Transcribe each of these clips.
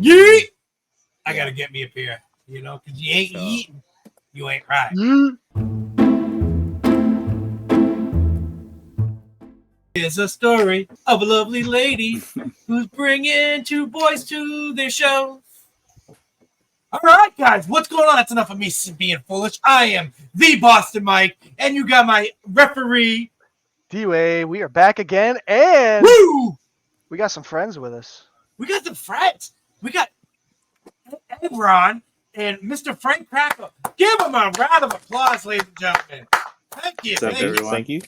Yeet! I gotta get me a pair, because you ain't eating, you ain't right. Here's a story of a lovely lady who's bringing two boys to their show. All right, guys, what's going on? That's enough of me being foolish. I am the Boston Mike, and you got my referee. D-Way, we are back again, and Woo! We got some friends with us. We got some friends. We got Ron and Mr. Frank Crackle. Give them a round of applause, ladies and gentlemen. Thank you. Thank you.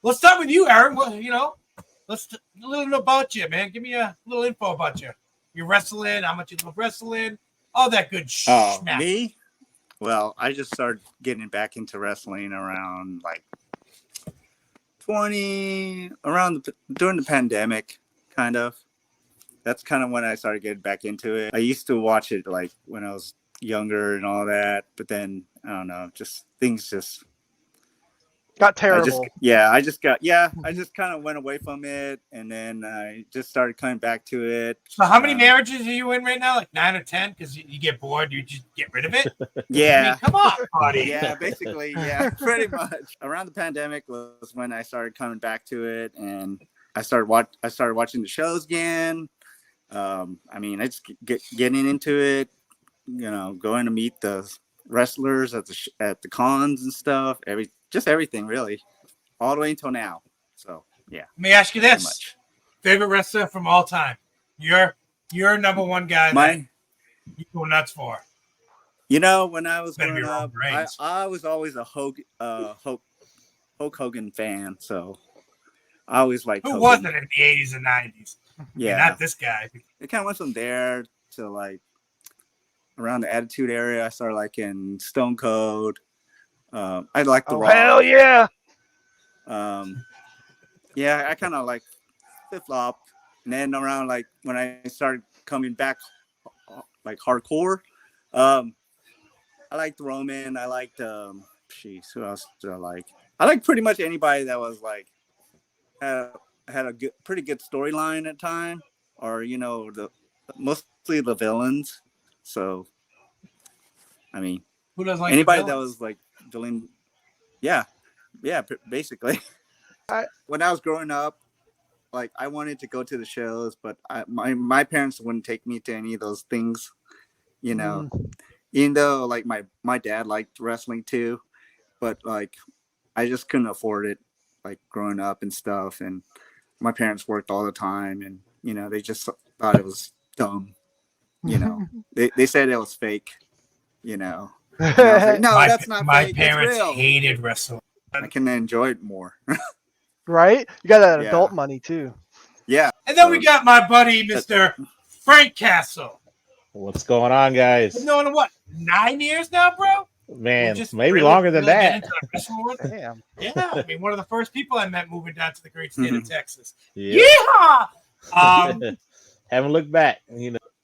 Let's start with you, Aaron. Well, let's a little about you, man. Give me a little info about you. You're wrestling, how much you love wrestling, all that good Oh, snap. me? Well, I just started getting back into wrestling around like during the pandemic, kind of. That's kind of when I started getting back into it. I used to watch it like when I was younger and all that, but then I don't know, things got terrible. I just kind of went away from it, and then I just started coming back to it. So how many marriages are you in right now? Like 9 or 10? Because you get bored, you just get rid of it? Yeah. I mean, come on, buddy. Yeah, basically, yeah, pretty much. Around the pandemic was when I started coming back to it, and I started watching the shows again. I just getting into it, going to meet the wrestlers at the cons and stuff. Everything really, all the way until now. So yeah. Let me ask you this: favorite wrestler from all time? You're number one guy that you go nuts for. When I was growing up, I was always a Hulk Hogan fan. So I always liked. Who wasn't in the 80s and 90s? Yeah, not this guy. It kind of went from there to like around the Attitude Era. I started liking Stone Cold. I like the Rock. Hell yeah! I kind of like Flip Flop, and then around like when I started coming back, like hardcore, I liked Roman. I liked who else did I like? I like pretty much anybody that was like had a pretty good storyline at time, or mostly the villains. So, I mean, who doesn't like anybody that was like doing, basically. When I was growing up, like I wanted to go to the shows, but my parents wouldn't take me to any of those things, Even though like my dad liked wrestling too, but like I just couldn't afford it, like growing up and stuff, and my parents worked all the time, and they just thought it was dumb. They said it was fake. And I was like, no, that's not my fake. My parents it's real. Hated wrestling. I can enjoy it more. Right? You got that adult money too. Yeah. And then we got my buddy, Mr. Frank Castle. What's going on, guys? Been knowing what, 9 years now, bro? Man, maybe longer than that. Damn. Yeah, I mean, one of the first people I met moving down to the great state of Texas. Yep. Yeehaw! Haven't looked back,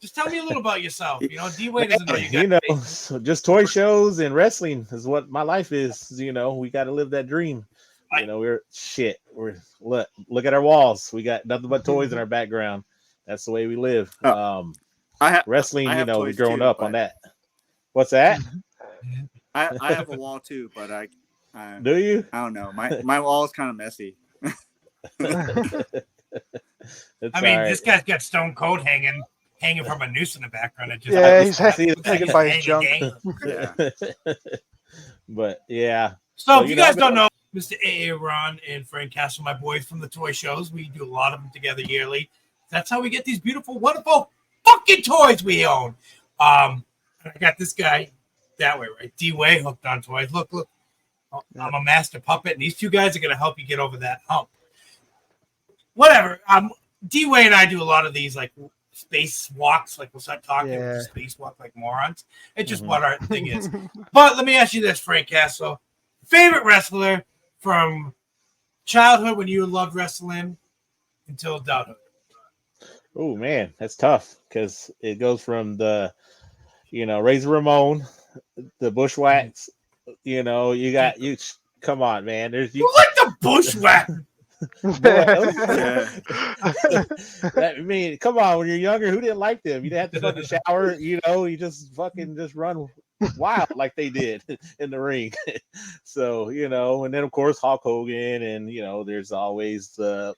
Just tell me a little about yourself. D-Way doesn't know you guys. So just toy shows and wrestling is what my life is. We got to live that dream. We're look at our walls. We got nothing but toys in our background. That's the way we live. Wrestling, we've grown up on that. What's that? I have a wall too, but I do you? I don't know. My wall is kind of messy. This guy's got Stone Cold hanging from a noose in the background. He's taken by his junk. But yeah. So if you guys don't know, Mr. A.A. Ron and Frank Castle, my boys from the toy shows, we do a lot of them together yearly. That's how we get these beautiful, wonderful fucking toys we own. I got this guy that way, right? D-Way hooked on toys. Look. I'm a master puppet, and these two guys are going to help you get over that hump. Whatever. D-Way and I do a lot of these, like, space walks. Like, we'll start talking about space walk like morons. It's just what our thing is. But let me ask you this, Frank Castle. Favorite wrestler from childhood when you loved wrestling until adulthood? Oh, man, that's tough because it goes from the, Razor Ramon, the Bushwhacks. You come on, man. You like the Bushwhack? I mean, come on, when you're younger, who didn't like them? You didn't have to fucking shower, you just fucking just run wild like they did in the ring. So, and then of course Hulk Hogan, and there's always the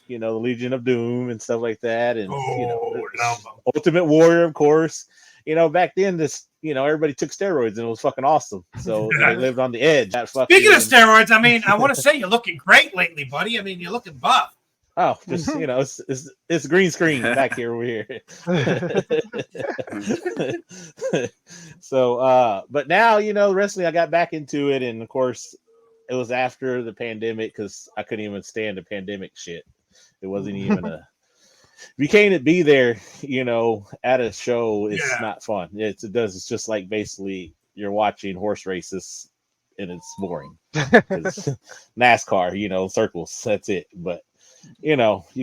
Legion of Doom and stuff like that, and Ultimate Warrior, of course. Back then everybody took steroids and it was fucking awesome. So they lived on the edge. Speaking of steroids, I mean, I want to say you're looking great lately, buddy. I mean, you're looking buff. Oh, just it's green screen back here over here. So but now wrestling, I got back into it, and of course it was after the pandemic because I couldn't even stand the pandemic shit. It wasn't even if you can't be there, at a show, it's not fun. It's just like basically you're watching horse races and it's boring. NASCAR, circles, that's it. But you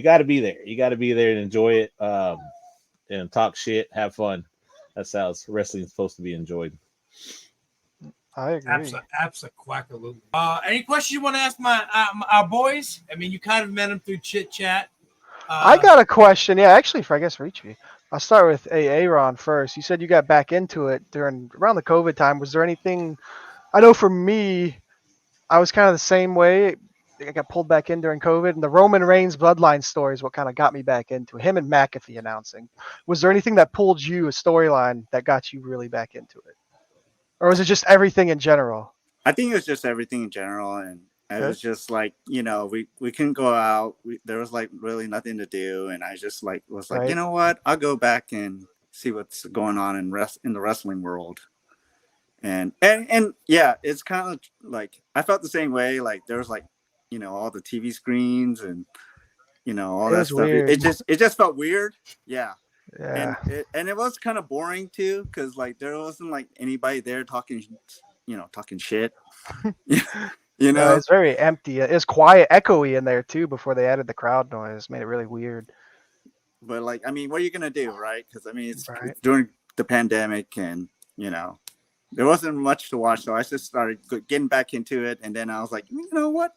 got to be there. You got to be there and enjoy it, and talk shit, have fun. That's how wrestling is supposed to be enjoyed. I agree. Absolutely. Any questions you want to ask our boys? I mean, you kind of met them through chit chat. I got a question. Yeah, actually, for Richie. I'll start with Aaron first. You said you got back into it around the COVID time. Was there anything? I know for me, I was kind of the same way. I got pulled back in during COVID, and the Roman Reigns bloodline story is what kind of got me back into it. Him and McAfee announcing. Was there anything that pulled you, a storyline that got you really back into it? Or was it just everything in general? I think it was just everything in general, and it was just like, we couldn't go out. There was like really nothing to do, and I just was like, you know what? I'll go back and see what's going on in the wrestling world. And yeah, it's kind of like I felt the same way. Like there was like, all the TV screens and all that stuff. Weird. It just felt weird. Yeah. Yeah. And it was kind of boring too, because like there wasn't like anybody there talking shit. It's very empty. It's quiet, echoey in there too. Before they added the crowd noise, made it really weird. But like, I mean, what are you gonna do, right? Because I mean, it's during the pandemic, and there wasn't much to watch, so I just started getting back into it, and then I was like, you know what?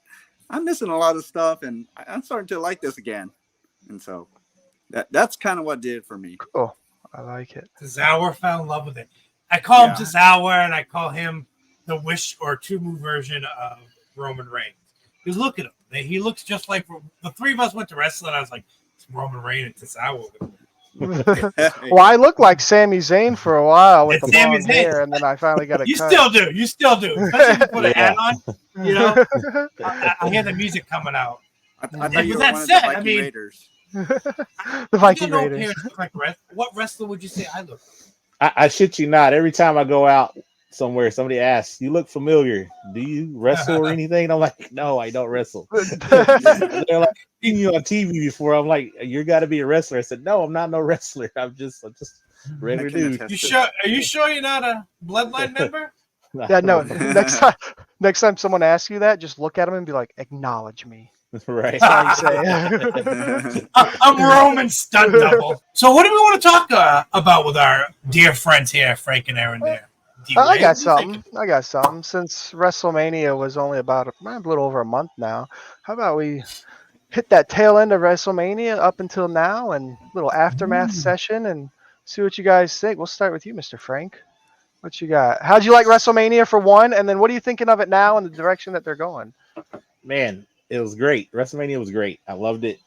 I'm missing a lot of stuff, and I'm starting to like this again, and so that's kind of what did it for me. Cool, I like it. Tozawa fell in love with it. I call him Tozawa, and I call him the Wish or Two Move version of Roman Reigns. Because look at him; he looks just like the three of us went to wrestling. I was like, it's Roman Reigns and Tozawa. Well, I looked like Sami Zayn for a while with the blonde hair, and then I finally got a You cut. You still do. Especially if you put a hat on, I hear the music coming out. I thought you were one of the Viking Raiders. The Viking Raiders. What wrestler would you say I look like? I shit you not. Every time I go out somewhere, somebody asks, "You look familiar. Do you wrestle or anything?" And I'm like, "No, I don't wrestle." They're like, "Seen you on TV before." I'm like, "You got to be a wrestler." I said, "No, I'm not no wrestler. I'm just regular dude." Are you sure you're not a Bloodline member? Yeah, no. Next time someone asks you that, just look at them and be like, "Acknowledge me." Right. That's how you say. I'm Roman stunt double. So, what do we want to talk about with our dear friends here, Frank and Aaron? There. I got something. Since WrestleMania was only about a little over a month now, how about we hit that tail end of WrestleMania up until now and a little aftermath session and see what you guys think. We'll start with you, Mr. Frank. What you got? How'd you like WrestleMania for one? And then what are you thinking of it now and the direction that they're going? Man, it was great. WrestleMania was great. I loved it.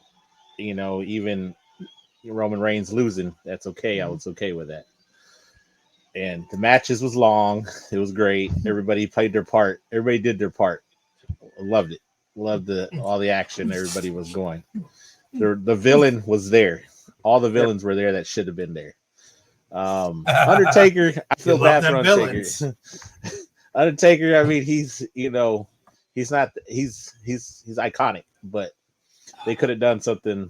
Even Roman Reigns losing, that's okay. I was okay with that. And the matches was long. It was great. Everybody played their part. Everybody did their part. I loved it. Loved all the action everybody was going. The villain was there. All the villains were there that should have been there. Undertaker, I feel bad for Undertaker. Undertaker, I mean, he's iconic, but they could have done something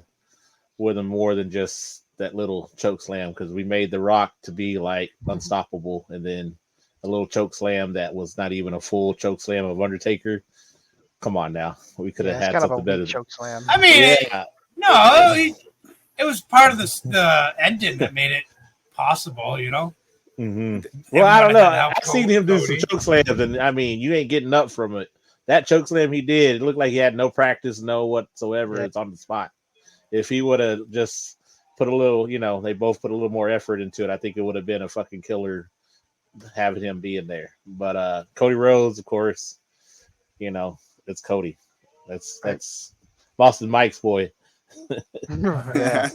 with him more than just that little choke slam, because we made The Rock to be like unstoppable, and then a little choke slam that was not even a full choke slam of Undertaker. Come on now, we could have had something better. Choke slam. I mean, it was part of the ending that made it possible, Mm-hmm. Well, I don't know. I've seen him do some choke slams, and I mean, you ain't getting up from it that chokeslam he did, it looked like he had no practice, no whatsoever. Yep. It's on the spot. If he would have just put a little, they both put a little more effort into it, I think it would have been a fucking killer having him be in there. But Cody Rhodes, of course, it's Cody. That's Boston Mike's boy. Yeah.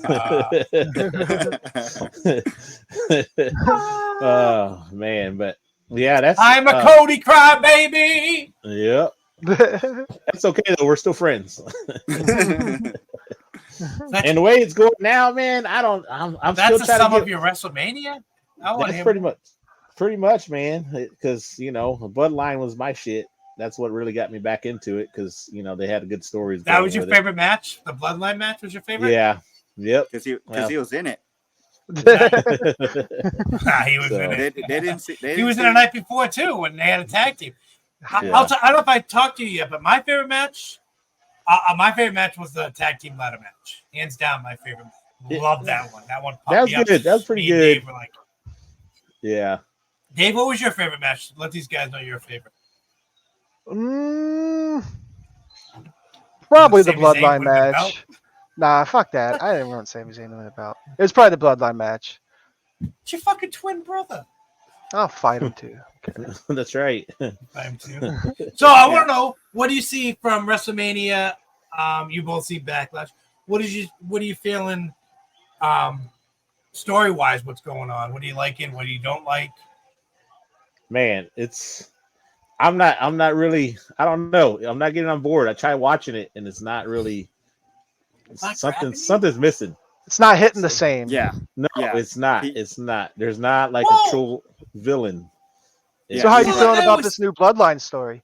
Oh man, but yeah, that's I'm a Cody crybaby. Yep. That's okay though. We're still friends. And the way it's going now, man, I'm That's still the trying sum to of your WrestleMania. That's pretty much, man. Because the Bloodline was my shit. That's what really got me back into it. Because they had good stories. That was your favorite match. The Bloodline match was your favorite. Yeah. Yep. Because he was in it. He was in it. He was in the night before too when they had a tag team. I don't know if I talked to you yet, but my favorite match was the tag team ladder match. Hands down, my favorite. Love that one. That one. That was good. That was pretty good. Dave were like, yeah. Dave, what was your favorite match? Let these guys know your favorite. Probably the Bloodline match. Nah, fuck that. I didn't want Sami Zayn to win the belt. It was probably the Bloodline match. It's your fucking twin brother. I'll fight him too. Okay. That's right. Fight him too. So I want to know, what do you see from WrestleMania? You both see Backlash. What are you feeling? Story wise, what's going on? What are you liking? What do you don't like? Man, I'm not really. I don't know. I'm not getting on board. I tried watching it, and it's not really. Something's missing. It's not hitting the same. Yeah. No, it's not. It's not. There's not like a true villain. So how are you feeling about this new Bloodline story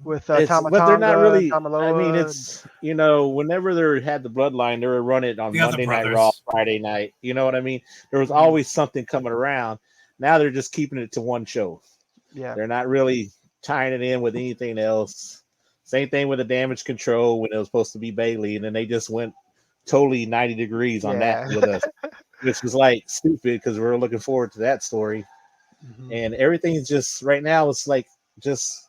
with Tama but they're not really. Tamaloa, I mean, it's whenever they had the Bloodline, they were running it on Monday Night Raw, Friday night. You know what I mean? There was always something coming around. Now they're just keeping it to one show. Yeah, they're not really tying it in with anything else. Same thing with the Damage Control when it was supposed to be Bailey, and then they just went totally 90 degrees on that with us, which was like stupid because we're looking forward to that story. Mm-hmm. And everything's just right now. It's like it's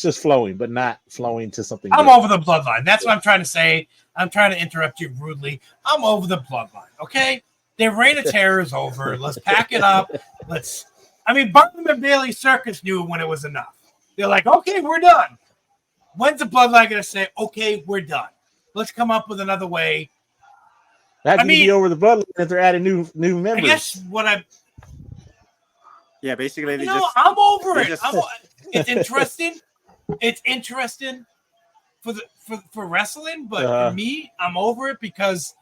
just flowing, but not flowing to something. I'm over the Bloodline. That's what I'm trying to say. I'm trying to interrupt you rudely. I'm over the Bloodline. Okay, their reign of terror is over. Let's pack it up. Barnum and Bailey Circus knew when it was enough. They're like, okay, we're done. When's the Bloodline going to say, okay, we're done? Let's come up with another way. That can be over the Bloodline if they're adding new members. I guess yeah, basically I'm over it. It's interesting. It's interesting for wrestling, but for me, I'm over it because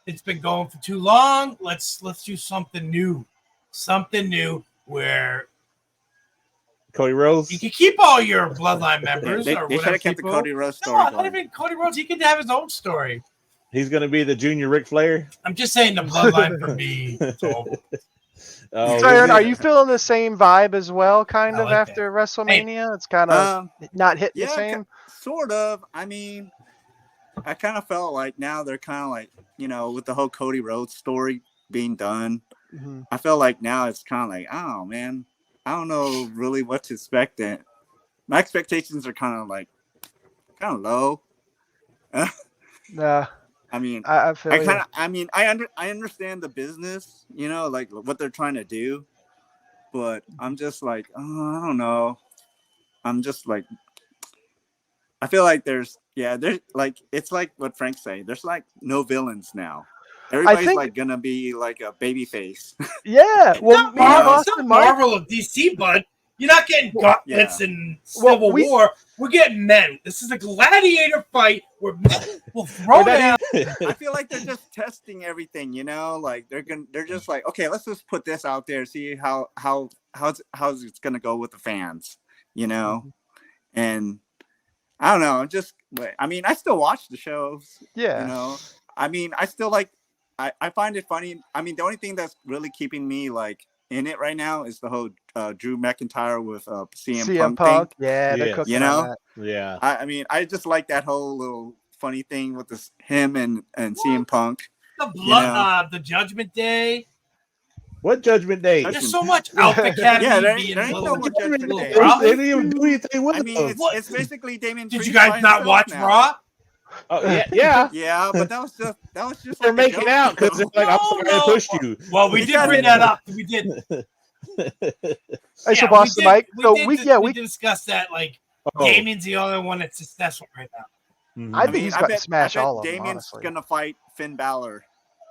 it's been going for too long. Let's do something new. Something new where Cody Rhodes. You can keep all your Bloodline members. They should have kept the Cody Rhodes story. No, not even Cody Rhodes. He can have his own story. He's going to be the junior Ric Flair. I'm just saying the Bloodline for me. So Aaron, are you feeling the same vibe as well, kind of, after WrestleMania? It's kind of not hitting the same? Sort of. I mean, I kind of felt like now they're kind of like, with the whole Cody Rhodes story being done, I feel like now it's kind of like, oh, man, I don't know really what to expect. My expectations are kind of low. I mean, I understand the business, like what they're trying to do, but I'm just like, I don't know. I'm just like, I feel like there's like, it's like what Frank say. There's like no villains now. Everybody's like gonna be like a baby face. Yeah, well, it's not Marvel of DC, bud. You're not getting gauntlets and Civil War. We're getting men. This is a gladiator fight. We'll throw down. I feel like they're just testing everything, like they're just like, okay, let's just put this out there, see how's it's gonna go with the fans, and I don't know, I still watch the shows. Yeah. I still like, I find it funny. The only thing that's really keeping me like in it right now is the whole Drew McIntyre with CM Punk thing. Yeah, they're cooking on that. Yeah. I just like that whole little funny thing with him and CM Punk. The Judgment Day. What Judgment Day? There's so much Alpha Academy. Yeah, there being ain't no more Judgment Day. They didn't even do anything with I mean, them. it's basically Damien. Did Priest you guys by not himself watch now. Raw? Oh yeah. Yeah, but that was just They're like a making joke, out because though. they're like, I'm sorry I pushed you. Well, we You did gotta- bring that up. We did. Hey, so Boston Mike. So we did discuss that. Like, Oh. Damien's the only one that's successful right now. Mhm. I think he's got to smash I bet all of them. Damien's Honestly, gonna fight Finn Balor.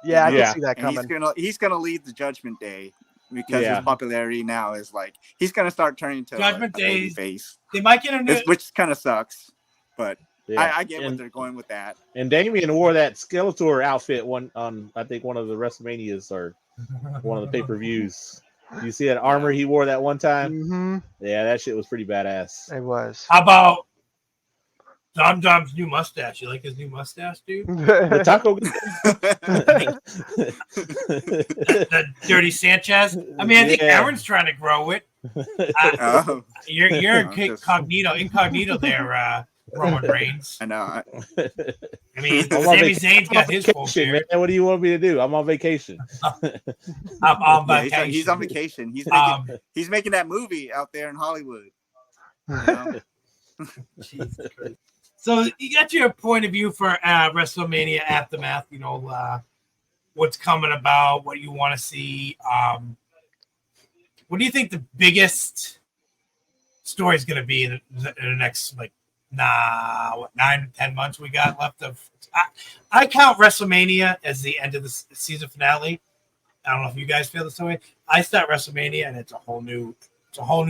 yeah, I you can know? see that And coming. he's gonna lead the Judgment Day because Yeah. his popularity now is like he's gonna start turning to Judgment a Day. baby face, They might get a new. which kind of sucks. But Yeah. I get what they're going with that. And Damien wore that Skeletor outfit on I think one of the WrestleManias or one of the pay-per-views. You see that armor he wore that one time? Mm-hmm. Yeah, that shit was pretty badass. It was. How about Dom Dom's new mustache? You like his new mustache, dude? The taco The Dirty Sanchez. I mean, I think Yeah. Aaron's trying to grow it. Oh, You're I'm just- incognito there, Roman Reigns. I know. I mean, I'm on Sami vacation, Zayn's got his full man. beard. What do you want me to do? I'm on vacation. I'm on Yeah, vacation. he's on vacation. He's making that movie out there in Hollywood. You know? Jesus Christ. So you got your point of view for WrestleMania Aftermath. You know what's coming about, what you want to see. What do you think the biggest story is going to be in the next 9-10 months we got left of? I count WrestleMania as the end of the season finale. I don't know if you guys feel the way. I start WrestleMania and it's a whole new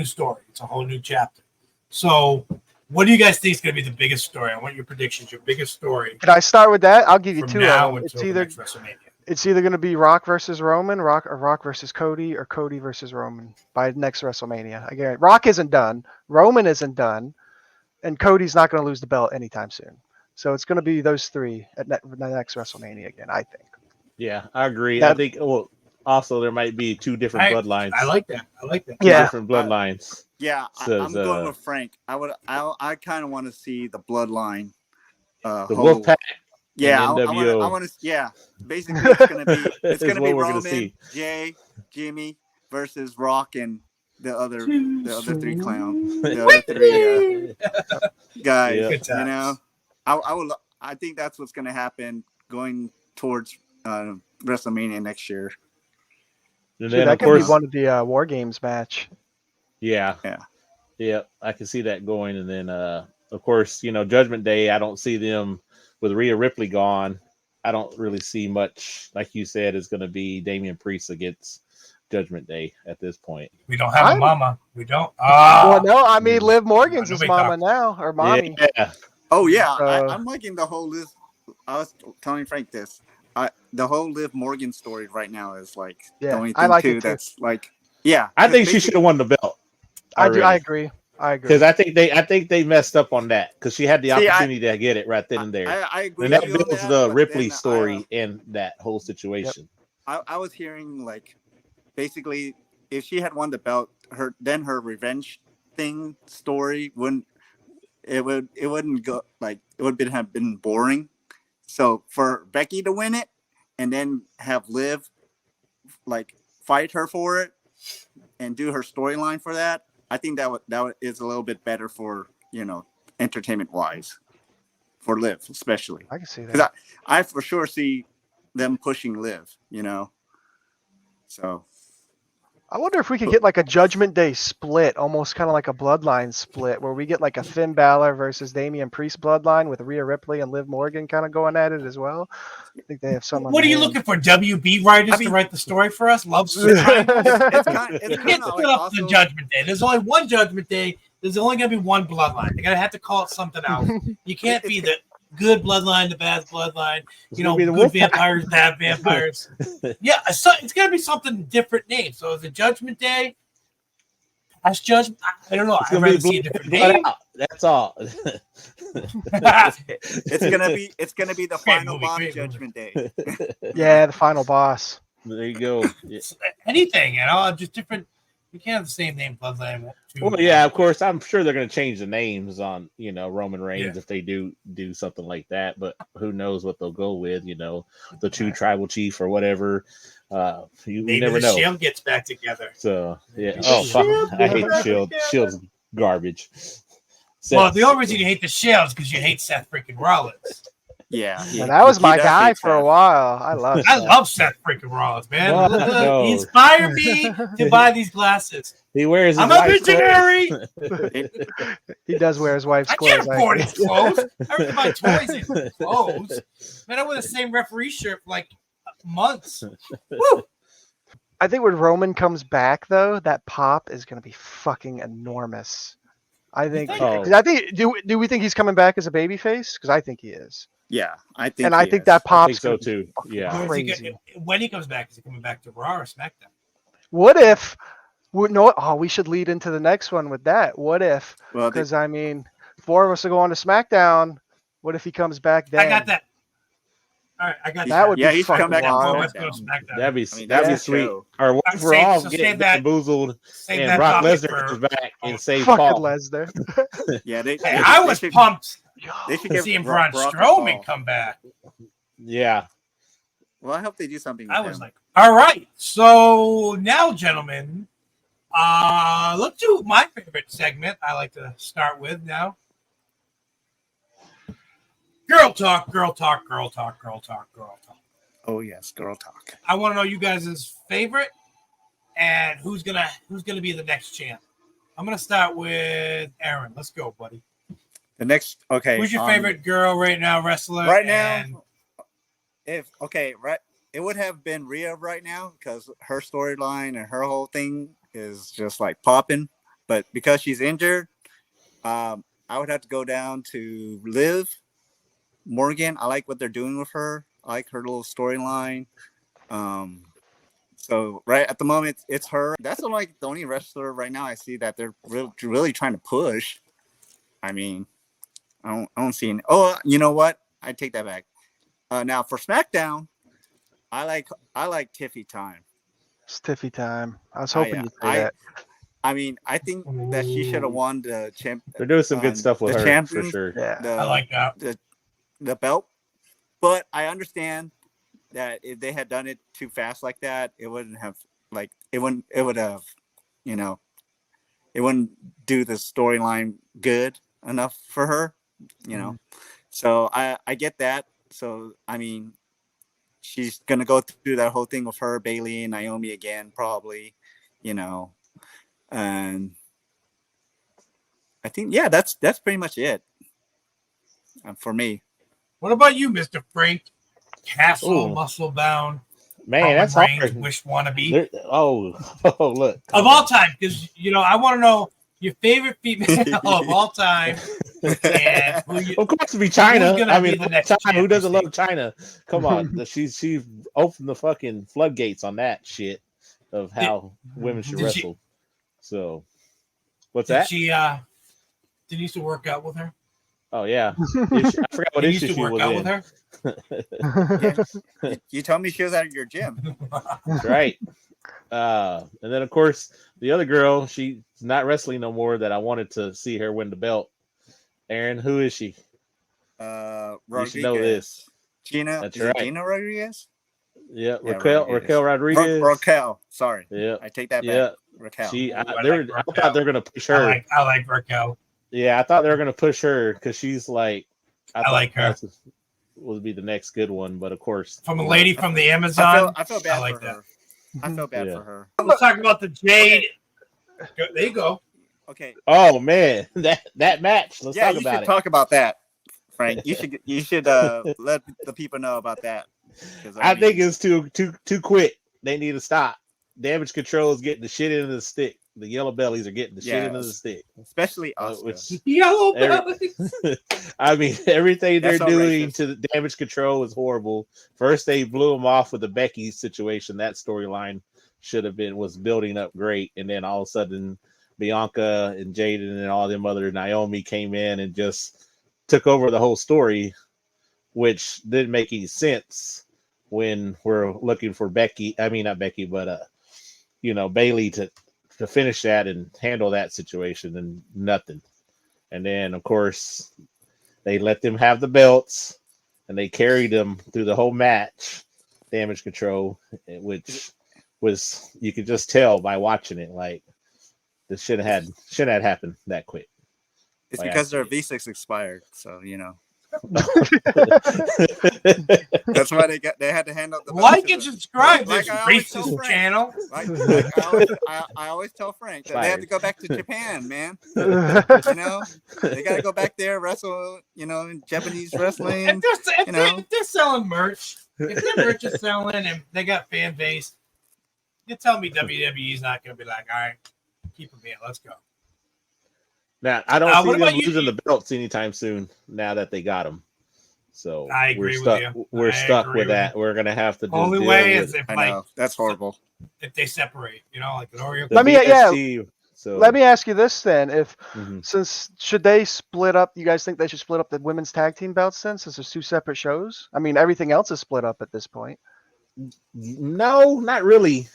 story. It's a whole new chapter. So, what do you guys think is going to be the biggest story? I want your predictions. Your biggest story. Can I start with that? I'll give you From two. now Of them. until the next WrestleMania. It's either going to be Rock versus Roman, Rock versus Cody, or Cody versus Roman by next WrestleMania. Again, Rock isn't done, Roman isn't done, and Cody's not going to lose the belt anytime soon. So it's going to be those three at the next WrestleMania again, I think. Yeah, I agree. That- I think also there might be two different bloodlines. I like that. Two Yeah. different bloodlines. Yeah, I'm going with Frank. I kind of want to see the bloodline. The Wolfpack. Yeah, NWO. I want to. Yeah, basically it's gonna be Is what we're gonna Roman, see. Jay, Jimmy versus Rock and the other three clowns, the other three guys. Yeah. Good You times. know, I think that's what's gonna happen going towards WrestleMania next year. And Dude, then that of could course, be one of the War Games match. yeah, I can see that going. And then of course, Judgment Day. I don't see them with Rhea Ripley gone. I don't really see much. Like you said, is going to be Damian Priest against Judgment Day at this point. We don't have a mama. We don't. Well, no, I mean Liv Morgan's his Nobody mama now, or mommy. Yeah, Oh yeah, So- I'm liking the whole Liv. I was telling Frank this. The whole Liv Morgan story right now is like Yeah, the only I thing like too it too. that's like yeah. I think she basically- should have won the belt. I do. I already. agree. I agree. Because I think they messed up on that because she had the See, opportunity to get it right then and there. I agree. And that with you on builds that, the but Ripley then story in that whole situation. I was hearing like basically if she had won the belt, her revenge thing story wouldn't go like it would have been boring. So for Becky to win it and then have Liv like fight her for it and do her storyline for that, I think that is a little bit better for entertainment wise for Liv especially. I can see Because that. I for sure see them pushing Liv, So I wonder if we could get like a Judgment Day split, almost kind of like a bloodline split, where we get like a Finn Balor versus Damian Priest bloodline with Rhea Ripley and Liv Morgan kind of going at it as well. I think they have someone. What are you looking for? WB writers to write the story for us? Love story. it's kind You can't of split like up the also, Judgment Day. There's only one Judgment Day. There's only going to be one bloodline. They're going to have to call it something else. You can't be the good bloodline, the bad bloodline. It's gonna be the Good Wolfpack. vampires, bad vampires. Yeah, so it's got to be something different name. So is it Judgment Day? Past Judgment? I don't know. It's I'd gonna rather be see a different blood name. out. That's all. it's gonna be the Great final movie, boss great movie. Judgment Day. Yeah, the final boss. There you go. Yeah. Anything, just different. We can't have the same name bloodline. Well, yeah, of course. I'm sure they're going to change the names on, Roman Reigns Yeah. if they do something like that. But who knows what they'll go with? The two tribal chief or whatever. You Maybe never the know. Shield gets back together. So yeah. Maybe Oh the fuck! Shield I hate gets the Shield. back Shield's garbage. Well, the only reason you hate the Shield is because you hate Seth freaking Rollins. Yeah, And that was my guy for a while. I love. I love Seth freaking Rollins, man. No. He inspired me to buy these glasses. He wears. I'm a visionary. He does wear his wife's I clothes. can't afford his clothes. I already buy toys and clothes. Man, I wear the same referee shirt for like months. Woo! I think when Roman comes back, though, that pop is going to be fucking enormous. I think. Oh. I think. Do we think he's coming back as a babyface? Because I think he is. Yeah, I think. And I think that I pop's think so gonna be too. fucking Yeah. crazy. When he comes back, is he coming back to Raw or SmackDown? What if? We should lead into the next one with that. What if? Well, Because I mean, 4 of us are going to SmackDown. What if he comes back then? I got that. All right, I got That would yeah, be he should come fucking back on wild. Let's go SmackDown. SmackDown. That'd be I mean, that'd be that's sweet. show. Or what if we're Save- all so getting save that- bamboozled Save and that Brock topic Lesnar for- comes back and saves Fucking Paul. Lesnar. Yeah, they. Hey, I was should, pumped They should to give see Brock Braun a Strowman call. come back. Yeah. Well, I hope they do something. With I was him. like, all right. So now, gentlemen, let's do my favorite segment. I like to start with now. Girl talk, girl talk, girl talk, girl talk, girl talk. Oh yes, girl talk. I want to know you guys' favorite and who's gonna be the next champ. I'm gonna start with Aaron. Let's go, buddy. The next, okay. Who's your favorite girl right now, wrestler? Right And now, it would have been Rhea right now because her storyline and her whole thing is just like popping. But because she's injured, I would have to go down to Liv Morgan. I like what they're doing with her. I like her little storyline. So right at the moment, it's her. That's the only wrestler right now I see that they're really trying to push. I mean, I don't see any. Oh, you know what? I take that back. Now for SmackDown, I like Tiffy Time. It's Tiffy time. I was hoping you'd say that. I mean, I think that she should have won the champ. They're doing some good stuff with the her champion, for sure. Yeah. I like that. the belt. But I understand that if they had done it too fast like that, it wouldn't have it would have, it wouldn't do the storyline good enough for her, So I get that. So I mean, she's gonna go through that whole thing with her, Bailey, and Naomi again, probably, and I think that's pretty much it for me. What about you, Mr. Frank Castle, Ooh. muscle bound? Man, that's hard. Wish wannabe Look. of all time, because I want to know your favorite female of all time. And Of course, it'd be China. who's gonna I be mean, the next China. Who doesn't champion? love China? Come on, she opened the fucking floodgates on that shit of how women should did she- wrestle. So, what's Did that? she did you used to work out with her? Oh yeah, I forgot what Did you issue used to she work was out in. with her? You told me she was at your gym. That's right. And then of course the other girl, she's not wrestling no more. That I wanted to see her win the belt. Aaron, who is she? Rodriguez. You should know this. Gina. That's is it right. Gina Rodriguez? Yeah, Yeah, Raquel Rodriguez. Raquel. Sorry. Yeah, I take that back. yeah. Raquel. I like thought Raquel. they were gonna push her. I like Raquel. Yeah, I thought they were gonna push her because she's like. I like her. Would be the next good one, but of course, From a lady from the Amazon. I feel bad like for that. her. I feel bad Yeah. for her. Let's talk about the Jade. There you go. Okay. Oh man, that match. Let's Yeah, talk you about should it. talk about that, Frank. You should let the people know about that. 'Cause, I mean, think it's too quick. They need to stop. Damage Control is getting the shit into the stick. The yellow bellies are getting the shit into the stick. especially us. Yellow Every- belly. I mean, everything That's they're so doing racist. to the Damage Control is horrible. First, they blew them off with the Becky situation. That storyline was building up great, and then all of a sudden, Bianca and Jaden and all them other Naomi came in and just took over the whole story, which didn't make any sense when we're looking for Becky. I mean, not Becky, but Bailey to to finish that and handle that situation, and nothing. And then, of course, they let them have the belts, and they carried them through the whole match, Damage Control, which was, you could just tell by watching it, like, this shouldn't have happened that quick. It's because their V6 expired, so that's why they had to hand out the like and subscribe like this I always tell racist Frank. channel. Like I always tell Frank that they have to go back to Japan, man. They got to go back there, wrestle, in Japanese wrestling. If they're selling merch, if their merch is selling and they got fan base, you tell me WWE's not going to be like, all right, keep them here, let's go. Now, I don't see them losing the belts anytime soon. Now that they got them, so I agree with you. We're stuck with that. We're gonna have to. Only way is if that's horrible. If they separate, like an Oreo. Let me ask you this then: should they split up? You guys think they should split up the women's tag team belts then, since there's two separate shows? I mean, everything else is split up at this point. No, not really.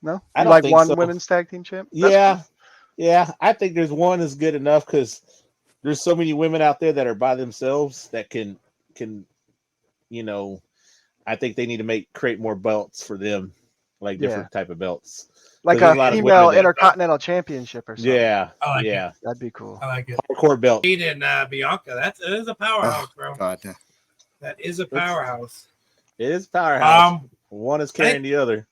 No, I don't think one so. Women's tag team champ. Yeah, I think there's one is good enough because there's so many women out there that are by themselves that can, I think they need to create more belts for them, like different type of belts, like a female intercontinental championship or something. Yeah, that'd be cool. I like it. Hardcore belt. And Bianca, that is a powerhouse, bro. God. That is a powerhouse. It is a powerhouse. One is carrying the other.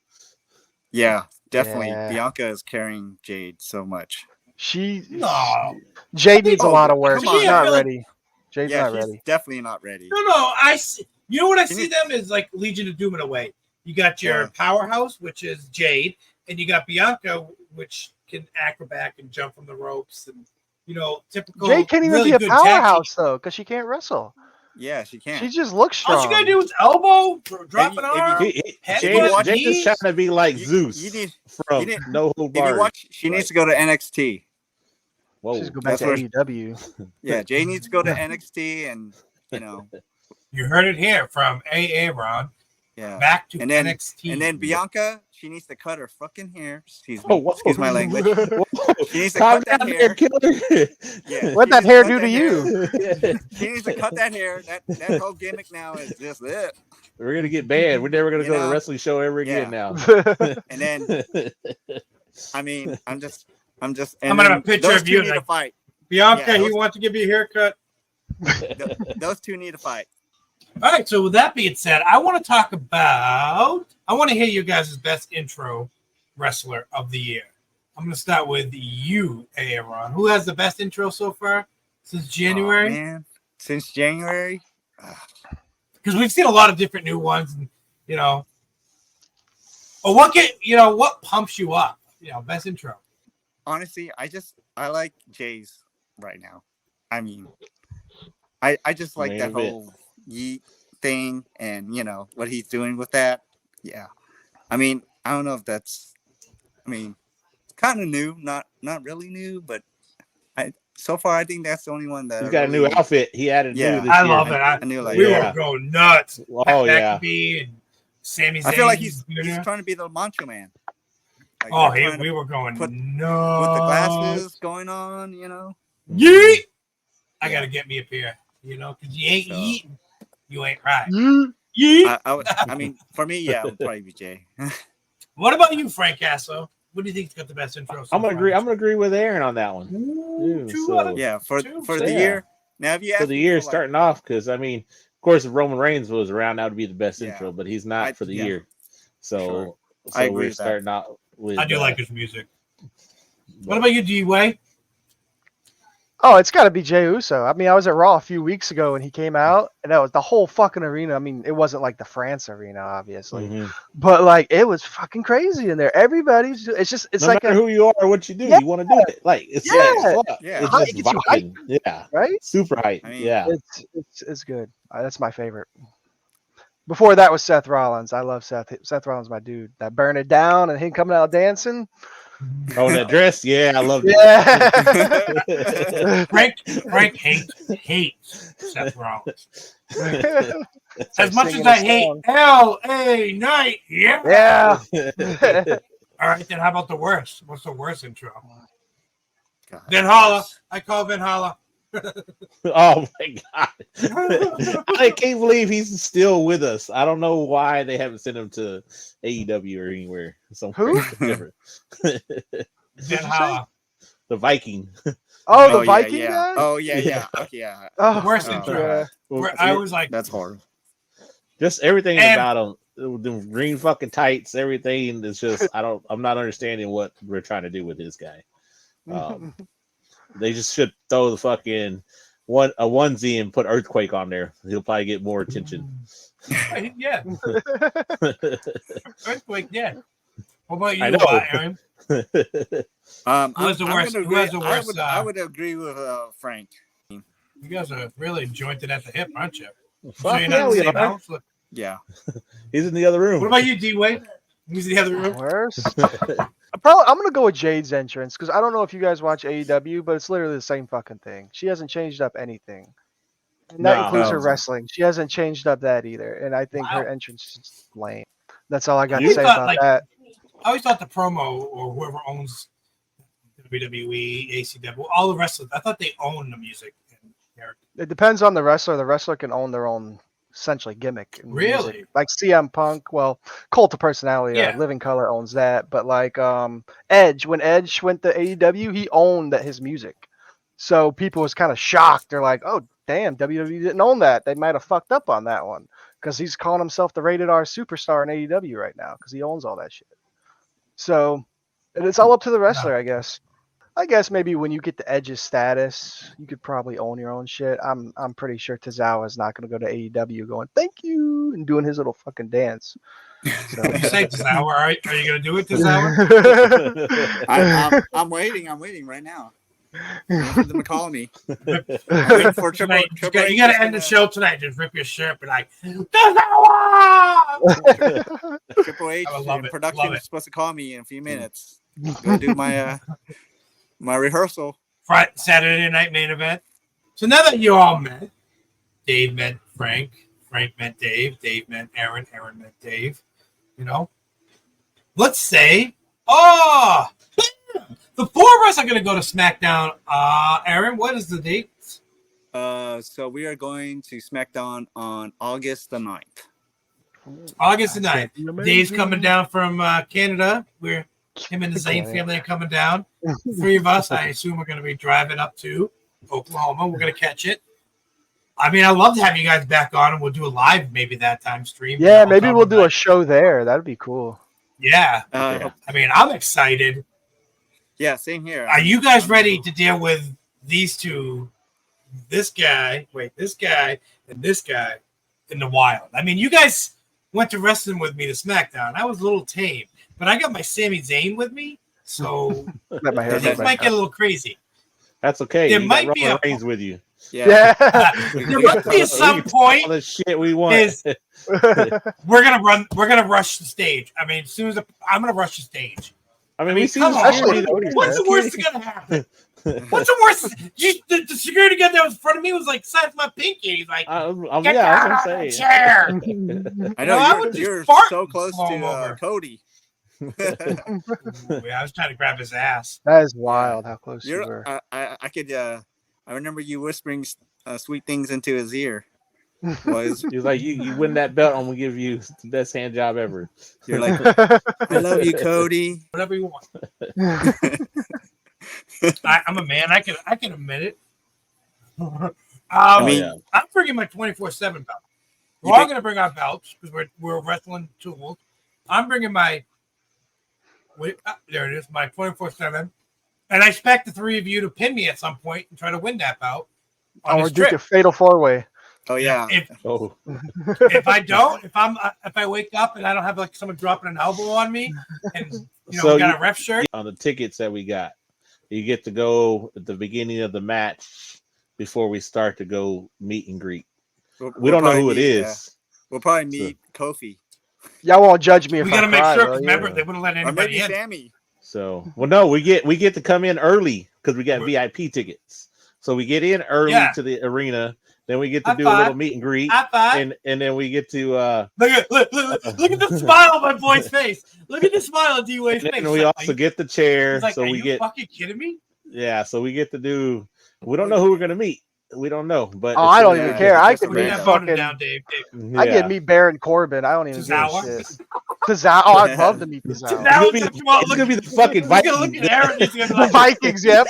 Yeah. Definitely, Bianca is carrying Jade so much. Jade needs a lot of work. She's not ready. Jade's not ready. Definitely not ready. No. You know what I see them is like Legion of Doom in a way. You got your powerhouse, which is Jade, and you got Bianca, which can acrobat and jump from the ropes, and typical. Jade can't even be a powerhouse though, because she can't wrestle. Yeah, she can. She just looks strong. All she gotta do is elbow, drop an arm. Jade is trying to be like Zeus from No Hold Barred. She needs to go to NXT. Whoa, she's go back to AEW. Yeah, Jade needs to go to NXT, and You heard it here from AA Ron. Yeah. Back to NXT. And then Bianca, she needs to cut her fucking hair. Excuse my language. She needs to cut that hair. Yeah, what'd that hair do to you? She needs to cut that hair. That whole gimmick now is just it. We're gonna get banned. We're never gonna go to a wrestling show ever again now. And then, I mean, I'm gonna have a picture of you. Need to fight. Bianca, he wants to give you a haircut. Those two need to fight. All right, so with that being said, I want to hear you guys' best intro wrestler of the year. I'm going to start with you, Aaron. Who has the best intro so far since January? Oh, man. Since January? Because we've seen a lot of different new ones, and, what pumps you up? Best intro. Honestly, I like Jay's right now. I mean, I just like that whole Yeet thing and what he's doing with that. Yeah, I mean, I don't know if that's kind of new, not really new, but so far I think that's the only one that he's got a new outfit. He added new this year. I love it. I knew we were going nuts. Oh yeah, and Sami Zayn. I feel like he's trying to be the Macho Man. Like, we were going nuts with the glasses going on. Yeet. I gotta get me a pair. Because you ain't eating. You ain't right. I mean, for me, it would probably be Jay. What about you, Frank Castro? What do you think's got the best intro? I'm gonna agree with Aaron on that one. For the year. Now, if you for the year starting off, because of course, if Roman Reigns was around, that would be the best intro, but he's not for the year. So I agree we're starting out with. I do like his music. What about you, D-Way? Oh, it's got to be Jey Uso. I was at Raw a few weeks ago and he came out, and that was the whole fucking arena. It wasn't like the France arena, obviously, but it was fucking crazy in there. Everybody's. It's no like matter who you are or what you do, you want to do it. It's it's just vibing. Yeah, right. Super hype. It's good. That's my favorite. Before that was Seth Rollins. I love Seth. Seth Rollins, my dude. That burn it down and him coming out dancing. Oh, that dress? Yeah, I love it. Yeah. Frank hates Seth Rollins. As much as I hate LA Knight, yeah. All right, then how about the worst? What's the worst intro? God, Then Holla. I call Van Holla. Oh my god! I can't believe he's still with us. I don't know why they haven't sent him to AEW or anywhere. Who? Different. Van Holla. The Viking. Oh, the yeah, Viking yeah. guy. Oh yeah. Okay, yeah. Oh, Worst Oh, intro. yeah. Where I was like, That's horrible. Just everything And- about him. The green fucking tights. Everything is just. I'm not understanding what we're trying to do with this guy. They just should throw the fucking a onesie and put Earthquake on there. He'll probably get more attention. yeah, Earthquake, yeah. What about you, I know. Aaron? Who has the worst- who has the worst, I would agree with Frank. You guys are really jointed at the hip, aren't you? So Fuck you're yeah, not in the we same are. house? Look, Yeah. He's in the other room. what about you, D-Wade? He's in the other room. Worst. I'm gonna go with Jade's entrance because I don't know if you guys watch AEW, but it's literally the same fucking thing. She hasn't changed up anything, and that No. includes her Oh. wrestling. She hasn't changed up that either, and I think her Wow. entrance is lame. That's all I got to You say thought, about like, that. I always thought the promo or whoever owns WWE, ACW, all the wrestlers, I thought they owned the music and character. It depends on the wrestler. The wrestler can own their own essentially gimmick. And Really? music. Like CM Punk, well, Cult of Personality, Yeah. Living Color owns that. But like Edge, when Edge went to AEW, he owned his music. So people was kind of shocked. They're like, oh, damn, WWE didn't own that. They might have fucked up on that one. Because he's calling himself the rated R superstar in AEW right now because he owns all that shit. So and it's all up to the wrestler, I guess. I guess maybe when you get to Edge's status, you could probably own your own shit. I'm pretty sure Tozawa is not going to go to AEW going thank you and doing his little fucking dance. So. You say this hour, are you going to do it this hour? I'm waiting. I'm waiting right now. Waiting for them to call me. I'm waiting for Triple You got to end the show tonight. Just rip your shirt, be like, this hour! Triple H I would love and it. production Love is it. supposed to call me in a few minutes. Go do my my rehearsal. Friday, Saturday night main event. So now that you all met, Dave met Frank, Frank met Dave, Dave met Aaron, Aaron met Dave. You know, let's say, the four of us are going to go to SmackDown. Aaron, what is the date? So we are going to SmackDown on August the 9th. August the 9th. Dave's coming down from Canada. Him and the Zane Okay. family are coming down. Three of us, I assume, we're going to be driving up to Oklahoma. We're going to catch it. I mean, I'd love to have you guys back on, and we'll do a live maybe that time stream. Yeah, maybe we'll do a show there. That'd be cool. Yeah. Yeah. I mean, I'm excited. Yeah, same here. Are you guys ready to deal with these two, this guy, and this guy in the wild? I mean, you guys went to wrestling with me to SmackDown. I was a little tame, but I got my Sami Zayn with me, so Let my hair things back. might get a little crazy. That's okay. There You might got be Roman a- Reigns with you. Yeah. Yeah. There might be at some point All the shit we want. is we're gonna rush the stage. I mean, as soon as I'm gonna rush the stage. I mean, I mean, we see come the on. security. What's the worst that's gonna happen? What's the worst? The security guard that was in front of me was like size my pinky. He's like, get down I on the was chair. I No, know I would you're just fart so close and to fall over. Cody. Ooh, yeah, I was trying to grab his ass. That is wild how close you were. I could. I remember you whispering sweet things into his ear. Was He was like, you win that belt, I'm gonna give you the best hand job ever. you're like, I love you, Cody. Whatever you want. I'm a man. I can admit it. I mean, yeah. I'm bringing my 24/7 belt. You We're all think- gonna bring our belts because we're wrestling tools. I'm bringing my. There it is, my 24/7, and I expect the three of you to pin me at some point and try to win that belt. On Or this do a trip. fatal four-way. Oh yeah. Oh, If I don't, if I wake up and I don't have like someone dropping an elbow on me, and So we got you- a ref shirt. on the tickets that we got, you get to go at the beginning of the match before we start to go meet and greet. We don't know who it is. We'll probably meet Kofi Y'all won't judge me if We I gotta make cry, sure. will 'Cause you? remember, they wouldn't let or anybody maybe in. Sammy. So, well, no, we get to come in early because we got VIP tickets. So we get in early Yeah. to the arena. Then we get to High do five. a little meet and greet. High five. And then we get to look at the smile on my boy's face. Look at the smile on D-Wade's face. and we also get the chair. Like, so are we you get fucking kidding me? Yeah, so we get to do. We don't know who we're gonna meet. We don't know, but I don't even care. I could Put meet that fucking. down, Dave. I get meet Baron Corbin. I don't even give a Tozawa? shit. Tozawa. Oh, I'd love to meet Tozawa. It's gonna be the fucking He's gonna look Vikings. at Aaron. He's gonna be The like, Vikings. Yep.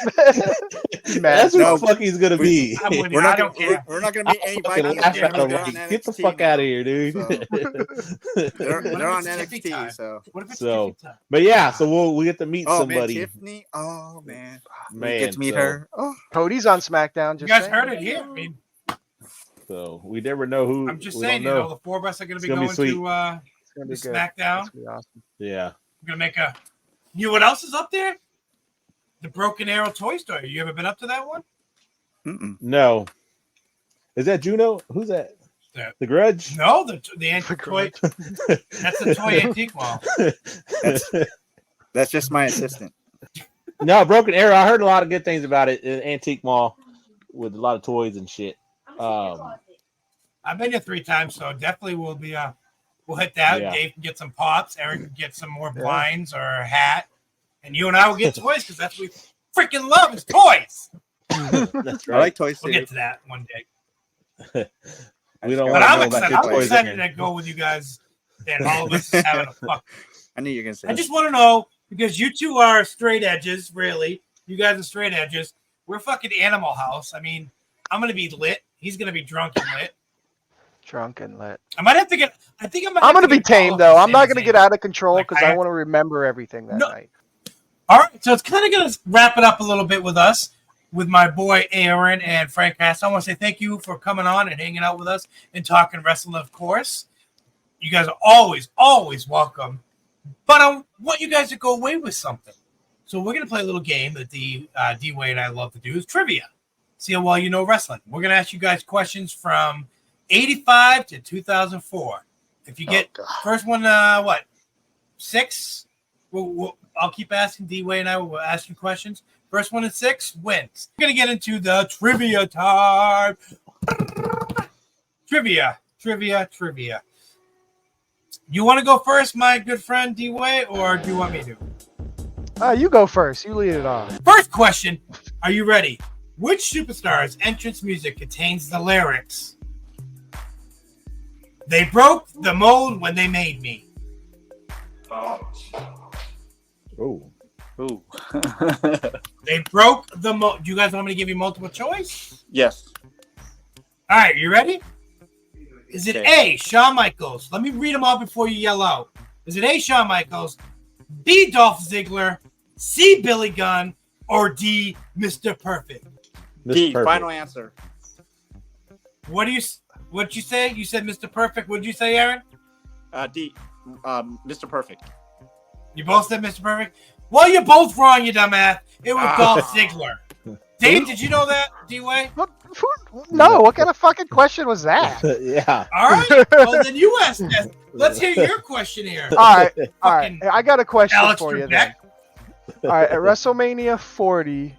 That's No, what the fuck he's gonna be. I'm with you. We're I not don't gonna care. we're not gonna meet any Fucking Vikings. laugh They're at them, on like, get the NXT fuck now, out of here, dude. so- They're on What if it's Tiffy time? NXT. So What if it's So, Tiffy time? but yeah, so we get to meet man, somebody. Tiffany. Oh man, we Man, get to meet so- her. Oh, Cody's on SmackDown. You Just guys saying. heard it here. I mean, So we never know who. I'm just we saying, don't you know, the four of us are going to be It's gonna be going sweet. to It's gonna be good. SmackDown. It's gonna be awesome. Yeah. We're going to make a. You know what else is up there? The Broken Arrow Toy Store. You ever been up to that one? No. Is that Juno? Who's that? Yeah. The Grudge? No, the antique toy. That's the toy antique mall. that's just my assistant. No, Broken Arrow. I heard a lot of good things about it. An antique mall with a lot of toys and shit. I've been here 3 times, so definitely we'll be we'll hit that. Yeah. Dave can get some pops. Eric can get some more blinds or a hat, and you and I will get toys because that's what we freaking love is toys. That's I right. like toys We'll too. get to that one day. We don't But wanna I'm know about excited. your I'm toys excited in to go with you guys, and all of us is having a fuck. I knew you were gonna say. I just want to know because you two are straight edges, really. You guys are straight edges. We're fucking Animal House. I mean, I'm gonna be lit. He's gonna be drunk and lit. Drunk and lit. I might have to get. I think I might. I'm have gonna to be get tame all though. of I'm not Sami gonna Zayn. get out of control Like, because I want to remember everything that No. night. All right, so it's kind of going to wrap it up a little bit with us, with my boy Aaron and Frank Cass. I want to say thank you for coming on and hanging out with us and talking wrestling, of course. You guys are always, always welcome. But I want you guys to go away with something. So we're going to play a little game that D-Way and I love to do is trivia. See how well you know wrestling. We're going to ask you guys questions from 85 to 2004. If you get first one, 6? I'll keep asking D-Way and I will ask you questions. First one in 6 wins. We're going to get into the trivia time. Trivia. You want to go first, my good friend D-Way, or do you want me to? You go first. You lead it off. First question. Are you ready? Which superstar's entrance music contains the lyrics? They broke the mold when they made me. Oh. Ooh. They broke the mold. Do you guys want me to give you multiple choice? Yes. All right, you ready? Is it Okay. A, Shawn Michaels? Let me read them all before you yell out. Is it A, Shawn Michaels, B, Dolph Ziggler, C, Billy Gunn, or D, Mr. Perfect? D. Final answer. What'd you say? You said Mr. Perfect. What'd you say, Aaron? D. Mr. Perfect. You both said Mr. Perfect? Well, you're both wrong, you dumbass. It was Dolph Ziggler. Dave, did you know that, D-Way? No, what kind of fucking question was that? Yeah. All right. Well, then you ask that. Let's hear your question here. All right. Fucking I got a question Alex for you Trebek. then. All right, at WrestleMania 40,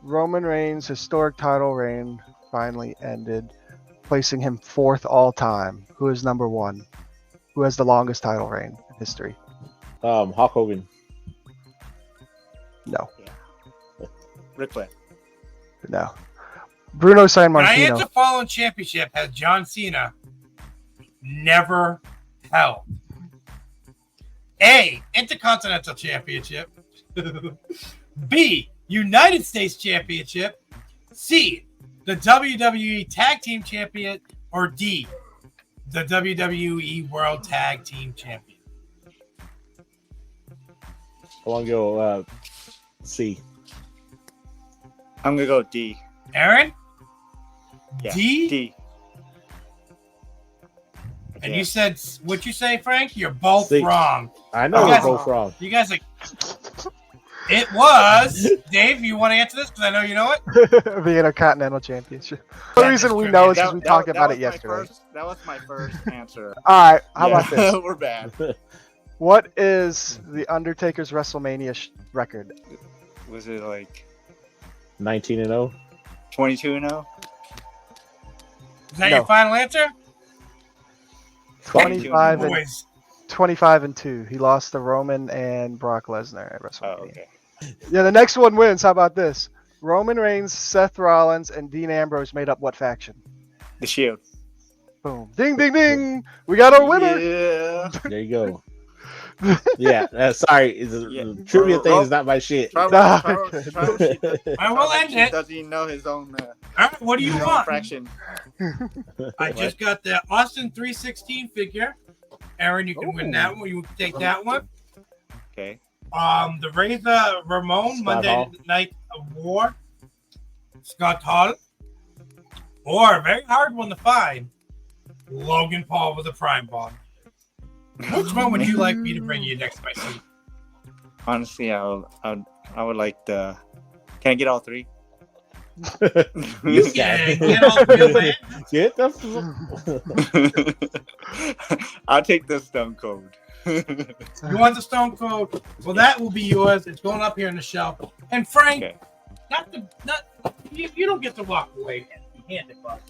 Roman Reigns' historic title reign finally ended, placing him 4th all time. Who is number 1? Who has the longest title reign in history? Hulk Hogan. No. Ric Flair. No. Bruno San When I Martino. answer following championship has John Cena never held? A, Intercontinental Championship. B, United States Championship. C, the WWE Tag Team Champion. Or D, the WWE World Tag Team Champion. I want to go C. I'm gonna go D. Aaron? Yeah. D? D. And Yeah. you said, what you say, Frank? You're both C. wrong. I know You we're guys- both wrong. You guys are... It was... Dave, you want to answer this? Because I know you know it. The Intercontinental Championship. The Yeah, reason that's we true. know is That- because we that- talked that about was it my yesterday. That was my first answer. All right, how about this? We're bad. What is the Undertaker's WrestleMania record? Was it like 19-0. 22-0? Is that No. your final answer? 25 and Boys. 25-2. He lost to Roman and Brock Lesnar at Oh, WrestleMania. okay. Yeah, the next one wins. How about this? Roman Reigns, Seth Rollins, and Dean Ambrose made up what faction? The Shield. Boom. Ding, ding, ding. We got our winner. Yeah. There you go. Yeah, sorry. The trivia thing is not my shit. Tribal Chief I will end it. doesn't even know his own, All right, what do you his own want? fraction. I just got the Austin 316 figure. Aaron, you can win that one. You can take that one. Okay. The Razor Ramon Scott Monday Hall. Night War. Scott Hall. Or a very hard one to find. Logan Paul with a Prime Bond. Which one would you like me to bring you next, my seat? Honestly, I would like the. Can I get all three? You Yeah, can. get all three of them. Get the I'll take the Stone Cold. You want the Stone Cold? Well, that will be yours. It's going up here on the shelf. And Frank, Okay. you don't get to walk away empty-handed, buddy.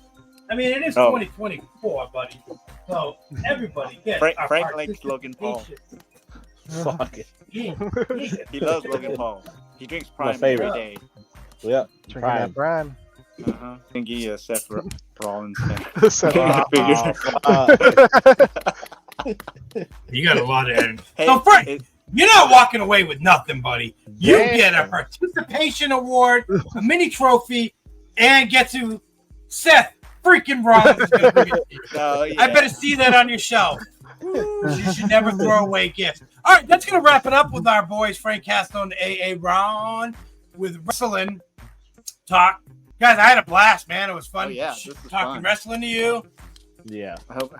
I mean, it is 2024, buddy. So everybody gets Frank likes Logan Paul. fuck it. Yeah. He loves Logan Paul. He drinks My Prime favorite. every day. Yep. Drinking Prime. that Brian. Uh-huh. I think he Seth Rollins. Seth You got a lot of energy. Hey, So, Frank, it- you're not walking away with nothing, buddy. You Yeah. get a participation award, a mini trophy, and get to Seth freaking Rollins. is gonna bring it to you. oh, yeah. I better see that on your shelf. You should never throw away gifts. All right, that's going to wrap it up with our boys, Frank Castro and AA Ron, with wrestling talk. Guys, I had a blast, man. It was fun Oh, yeah, this is talking fun. wrestling to you. Yeah. I hope-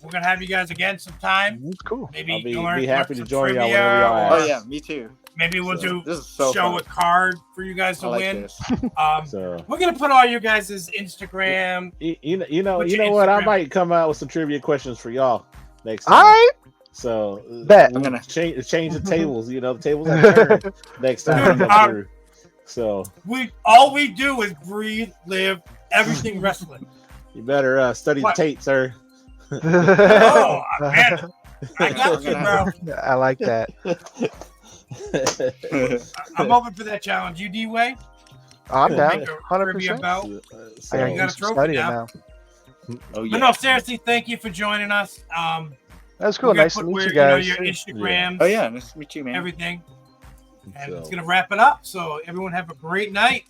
We're going to have you guys again sometime. It's cool. Maybe I'll be learn happy to some join y'all trivia, whenever y'all or ask. Oh yeah, me too. Maybe we'll do This is so show fun. a card for you guys to I like win. this. So We're going to put all you guys' Instagram. you know What's your what? I Instagram? might come out with some trivia questions for y'all next time. All right. So Bet. we'll I'm gonna- change the tables. You know, the tables have turned next time we come through. So All we do is breathe, live, everything wrestling. you better study What? the tape, sir. Oh, man. I got you, bro. I like that. I'm open for that challenge. You, D-Way? I'm Cool. down. Make a 100%. trivia belt. I You gotta got a do some trophy studying now. now. Oh yeah. But no, seriously, thank you for joining us. That was cool. We're gonna Nice to put meet where, you guys. your Instagrams, Oh yeah. Nice to meet you, man. everything. And So- it's going to wrap it up. So everyone have a great night.